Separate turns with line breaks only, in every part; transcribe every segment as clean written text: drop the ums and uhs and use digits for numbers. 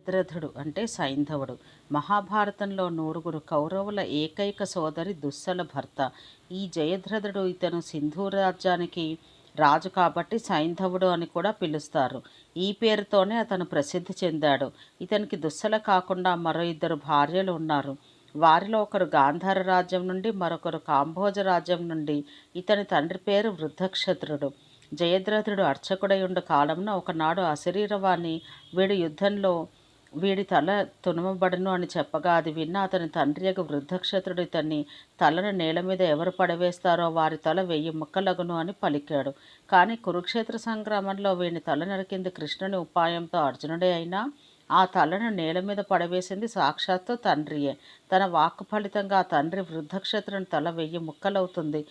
జయద్రథుడు అంటే సైంధవుడు. మహాభారతంలో నూరుగురు కౌరవుల ఏకైక సోదరి దుస్సల భర్త. ఈ జయద్రథుడు ఇతను సింధు రాజ్యానికి రాజు కాబట్టి సైంధవుడు అని కూడా పిలుస్తారు. ఈ పేరుతోనే అతను ప్రసిద్ధి చెందాడు. ఇతనికి దుస్సల కాకుండా మరో ఇద్దరు భార్యలు ఉన్నారు. వారిలో ఒకరు గాంధార రాజ్యం నుండి, మరొకరు కాంభోజ రాజ్యం నుండి. ఇతని తండ్రి పేరు వృద్ధక్షత్రుడు. జయద్రథుడు అర్చకుడై ఉండు కాలంలో ఒకనాడు అశరీరవాణి వీడి యుద్ధంలో వీడి తల తునమబడును అని చెప్పగా అది విన్న అతని తండ్రియగు వృద్ధక్షత్రుడు ఇతన్ని తలను నేల మీద ఎవరు పడవేస్తారో వారి తల 1000 ముక్కలగును అని పలికాడు. కానీ కురుక్షేత్ర సంగ్రామంలో వీని తల నరికింది కృష్ణుని ఉపాయంతో అర్జునుడే అయినా ఆ తలను నేల మీద పడవేసింది సాక్షాత్తు తండ్రియే. తన వాక్కు ఫలితంగా ఆ తండ్రి వృద్ధక్షత్రుని తల 1000 ముక్కలవుతుంది.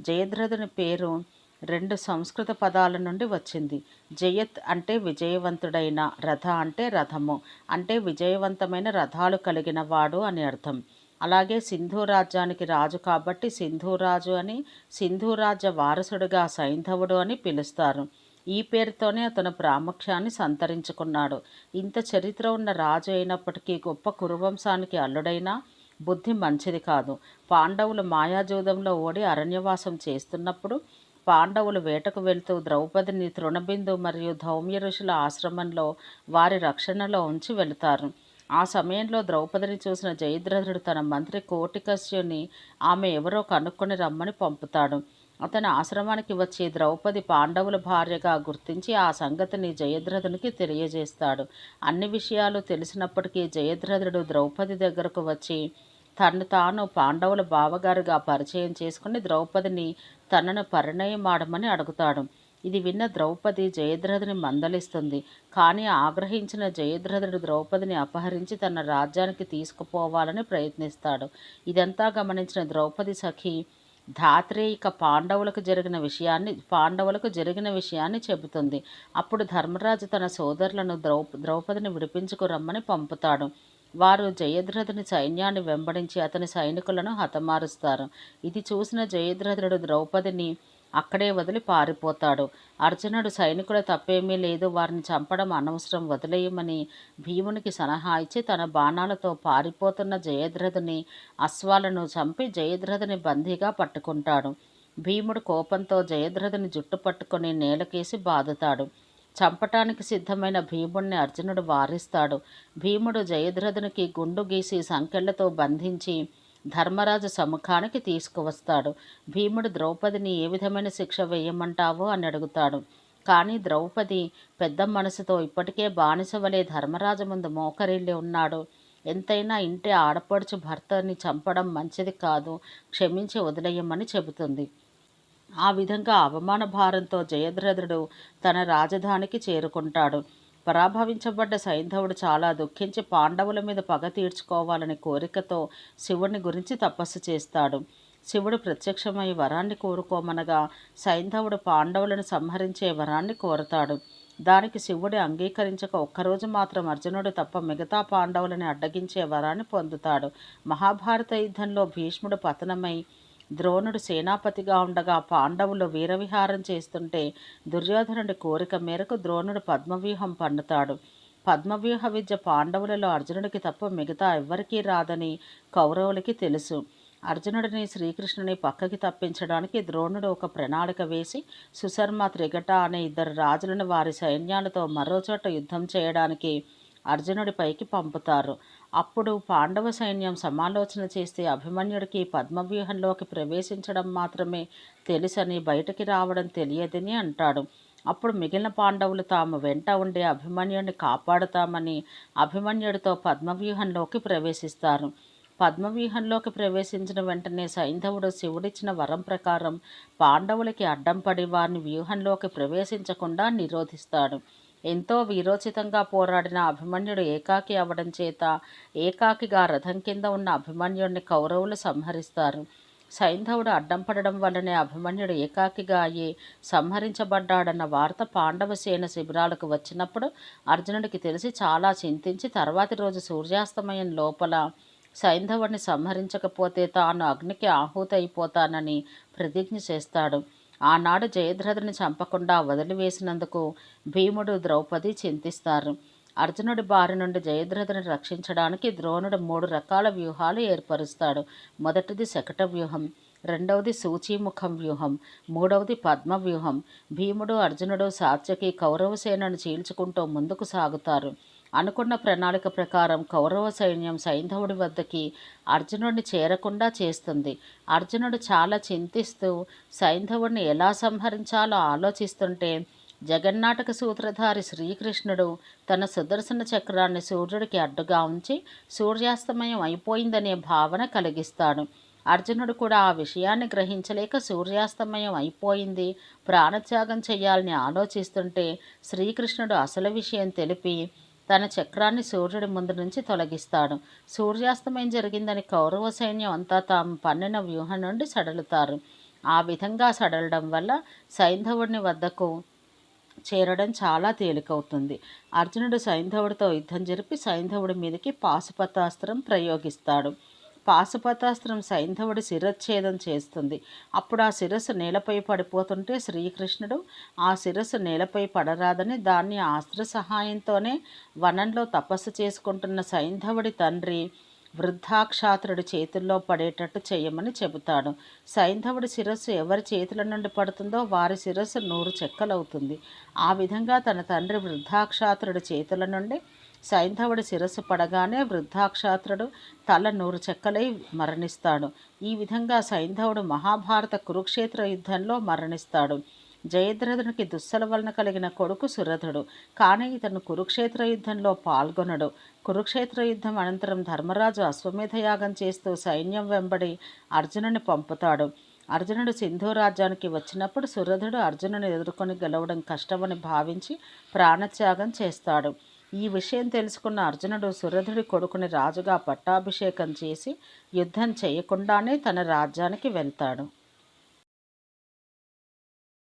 జయద్రథుని పేరు 2 సంస్కృత పదాల నుండి వచ్చింది. జయత్ అంటే విజయవంతుడైన, రథ అంటే రథము అంటే విజయవంతమైన రథాలు కలిగిన వాడు అని అర్థం. అలాగే సింధు రాజ్యానికి రాజు కాబట్టి సింధురాజు అని, సింధురాజ్య వారసుడిగా సైంధవుడు అని పిలుస్తారు. ఈ పేరుతోనే అతను ప్రాముఖ్యాన్ని సంతరించుకున్నాడు. ఇంత చరిత్ర ఉన్న రాజు అయినప్పటికీ గొప్ప కురువంశానికి అల్లుడైనా బుద్ధి మంచిది కాదు. పాండవులు మాయాజూదంలో ఓడి అరణ్యవాసం చేస్తున్నప్పుడు పాండవులు వేటకు వెళ్తూ ద్రౌపదిని తృణబిందు మరియు ధౌమ్య ఋషుల ఆశ్రమంలో వారి రక్షణలో ఉంచి వెళతారు. ఆ సమయంలో ద్రౌపదిని చూసిన జయద్రథుడు తన మంత్రి కోటికస్యుని ఆమె ఎవరో కనుక్కొని రమ్మని పంపుతాడు. అతని ఆశ్రమానికి వచ్చి ద్రౌపది పాండవుల భార్యగా గుర్తించి ఆ సంగతిని జయద్రథునికి తెలియజేస్తాడు. అన్ని విషయాలు తెలిసినప్పటికీ జయద్రథుడు ద్రౌపది దగ్గరకు వచ్చి తను తాను పాండవుల బావగారుగా పరిచయం చేసుకుని ద్రౌపదిని తనను పరిణయమాడమని అడుగుతాడు. ఇది విన్న ద్రౌపది జయద్రథుని మందలిస్తుంది. కానీ ఆగ్రహించిన జయద్రథుడు ద్రౌపదిని అపహరించి తన రాజ్యానికి తీసుకుపోవాలని ప్రయత్నిస్తాడు. ఇదంతా గమనించిన ద్రౌపది సఖి ధాత్రి ఇక పాండవులకు జరిగిన విషయాన్ని చెబుతుంది. అప్పుడు ధర్మరాజు తన సోదరులను ద్రౌపదిని విడిపించుకురమ్మని పంపుతాడు. వారు జయద్రథుని సైన్యాన్ని వెంబడించి అతని సైనికులను హతమారుస్తారు. ఇది చూసిన జయద్రథుడు ద్రౌపదిని అక్కడే వదిలి పారిపోతాడు. అర్జునుడు సైనికుల తప్పేమీ లేదు, వారిని చంపడం అనవసరం, వదిలేయమని భీమునికి సలహా ఇచ్చి తన బాణాలతో పారిపోతున్న జయద్రథుని అశ్వాలను చంపి జయద్రథుని బందీగా పట్టుకుంటాడు. భీముడు కోపంతో జయద్రథుని జుట్టు పట్టుకొని నేలకేసి బాదుతాడు. చంపటానికి సిద్ధమైన భీముడిని అర్జునుడు వారిస్తాడు. భీముడు జయద్రథునికి గుండు గీసి సంకెళ్లతో బంధించి ధర్మరాజు సముఖానికి తీసుకువస్తాడు. భీముడు ద్రౌపదిని ఏ విధమైన శిక్ష వేయమంటావో అని అడుగుతాడు. కానీ ద్రౌపది పెద్ద మనసుతో ఇప్పటికే బానిస వలె ధర్మరాజు ముందు మోకరిల్లి ఉన్నాడు. ఎంతైనా ఇంటి ఆడపడుచు భర్తని చంపడం మంచిది కాదు, క్షమించి వదిలేయమని చెబుతుంది. ఆ విధంగా అవమాన భారంతో జయద్రథుడు తన రాజధానికి చేరుకుంటాడు. పరాభవించబడ్డ సైంధవుడు చాలా దుఃఖించి పాండవుల మీద పగ తీర్చుకోవాలనే కోరికతో శివుని గురించి తపస్సు చేస్తాడు. శివుడు ప్రత్యక్షమై వరాన్ని కోరుకోమనగా సైంధవుడు పాండవులను సంహరించే వరాన్ని కోరతాడు. దానికి శివుడు అంగీకరించక ఒక్కరోజు మాత్రం అర్జునుడు తప్ప మిగతా పాండవులని అడ్డగించే వరాన్ని పొందుతాడు. మహాభారత యుద్ధంలో భీష్ముడు పతనమై ద్రోణుడు సేనాపతిగా ఉండగా పాండవులు వీరవిహారం చేస్తుంటే దుర్యోధనుడి కోరిక మేరకు ద్రోణుడు పద్మవ్యూహం పన్నుతాడు. పద్మవ్యూహ విద్య పాండవులలో అర్జునుడికి తప్ప మిగతా ఎవ్వరికీ రాదని కౌరవులకి తెలుసు. అర్జునుడిని శ్రీకృష్ణుని పక్కకి తప్పించడానికి ద్రోణుడు ఒక ప్రణాళిక వేసి సుశర్మ, త్రిగట అనే 2 రాజులను వారి సైన్యాలతో మరోచోట యుద్ధం చేయడానికి అర్జునుడిపైకి పంపుతారు. అప్పుడు పాండవ సైన్యం సమాలోచన చేస్తే అభిమన్యుడికి పద్మవ్యూహంలోకి ప్రవేశించడం మాత్రమే తెలుసని, బయటికి రావడం తెలియదని అంటాడు. అప్పుడు మిగిలిన పాండవులు తాము వెంట ఉండే అభిమన్యుడిని కాపాడుతామని అభిమన్యుడితో పద్మవ్యూహంలోకి ప్రవేశిస్తారు. పద్మవ్యూహంలోకి ప్రవేశించిన వెంటనే సైంధవుడు శివుడిచ్చిన వరం ప్రకారం పాండవులకి అడ్డం పడి వారిని వ్యూహంలోకి ప్రవేశించకుండా నిరోధిస్తాడు. ఎంతో వీరోచితంగా పోరాడిన అభిమన్యుడు ఏకాకి అవడం చేత ఏకాకిగా రథం కింద ఉన్న అభిమన్యుడిని కౌరవులు సంహరిస్తారు. సైంధవుడు అడ్డం పడడం వల్లనే అభిమన్యుడు ఏకాకిగా అయ్యి సంహరించబడ్డాడన్న వార్త పాండవ సేన శిబిరాలకు వచ్చినప్పుడు అర్జునుడికి తెలిసి చాలా చింతించి తర్వాతి రోజు సూర్యాస్తమయం లోపల సైంధవుడిని సంహరించకపోతే తాను అగ్నికి ఆహుతైపోతానని ప్రతిజ్ఞ చేస్తాడు. ఆనాడు జయద్రథుని చంపకుండా వదిలివేసినందుకు భీముడు, ద్రౌపది చింతిస్తారు. అర్జునుడి బారి నుండి జయద్రథుని రక్షించడానికి ద్రోణుడు 3 రకాల వ్యూహాలు ఏర్పరుస్తాడు. మొదటిది శకట వ్యూహం, రెండవది సూచీముఖం వ్యూహం, మూడవది పద్మ వ్యూహం. భీముడు, అర్జునుడు, సాత్యకి కౌరవసేనను చీల్చుకుంటూ ముందుకు సాగుతారు. అనుకున్న ప్రణాళిక ప్రకారం కౌరవ సైన్యం సైంధవుడి వద్దకి అర్జునుడిని చేరకుండా చేస్తుంది. అర్జునుడు చాలా చింతిస్తూ సైంధవుడిని ఎలా సంహరించాలో ఆలోచిస్తుంటే జగన్నాటక సూత్రధారి శ్రీకృష్ణుడు తన సుదర్శన చక్రాన్ని సూర్యుడికి అడ్డుగా ఉంచి సూర్యాస్తమయం అయిపోయిందనే భావన కలిగిస్తాడు. అర్జునుడు కూడా ఆ విషయాన్ని గ్రహించలేక సూర్యాస్తమయం అయిపోయింది, ప్రాణత్యాగం చేయాలని ఆలోచిస్తుంటే శ్రీకృష్ణుడు అసలు విషయం తెలిపి తన చక్రాన్ని సూర్యుడి ముందు నుంచి తొలగిస్తాడు. సూర్యాస్తమయం జరిగిందని కౌరవ సైన్యం అంతా తాము పన్నిన వ్యూహం నుండి సడలుతారు. ఆ విధంగా సడలడం వల్ల సైంధవుడిని వద్దకు చేరడం చాలా తేలికవుతుంది. అర్జునుడు సైంధవుడితో యుద్ధం జరిపి సైంధవుడి మీదకి పాశుపతాస్త్రం ప్రయోగిస్తాడు. పాశుపతాస్త్రం సైంధవుడి శిరచ్ఛేదం చేస్తుంది. అప్పుడు ఆ శిరస్సు నేలపై పడిపోతుంటే శ్రీకృష్ణుడు ఆ శిరస్సు నేలపై పడరాదని దాన్ని ఆ అస్త్ర సహాయంతోనే వనంలో తపస్సు చేసుకుంటున్న సైంధవుడి తండ్రి వృద్ధాక్షాత్రుడి చేతుల్లో పడేటట్టు చేయమని చెబుతాడు. సైంధవుడి శిరస్సు ఎవరి చేతుల నుండి పడుతుందో వారి శిరస్సు 100 చెక్కలవుతుంది. ఆ విధంగా తన తండ్రి వృద్ధాక్షాత్రుడి చేతుల నుండి సైంధవుడి శిరస్సు పడగానే వృద్ధాక్షాత్రుడు తల 100 చెక్కలై మరణిస్తాడు. ఈ విధంగా సైంధవుడు మహాభారత కురుక్షేత్ర యుద్ధంలో మరణిస్తాడు. జయద్రథునికి దుస్సల వలన కలిగిన కొడుకు సురథుడు. కానీ ఇతను కురుక్షేత్ర యుద్ధంలో పాల్గొనడు. కురుక్షేత్ర యుద్ధం అనంతరం ధర్మరాజు అశ్వమేధయాగం చేస్తూ సైన్యం వెంబడి అర్జునుని పంపుతాడు. అర్జునుడు సింధు రాజ్యానికి వచ్చినప్పుడు సురథుడు అర్జునుని ఎదుర్కొని గెలవడం కష్టమని భావించి ప్రాణత్యాగం చేస్తాడు. ఈ విషయం తెలుసుకున్న అర్జునుడు సురథుడి కొడుకుని రాజుగా పట్టాభిషేకం చేసి యుద్ధం చేయకుండానే తన రాజ్యానికి వెళ్తాడు.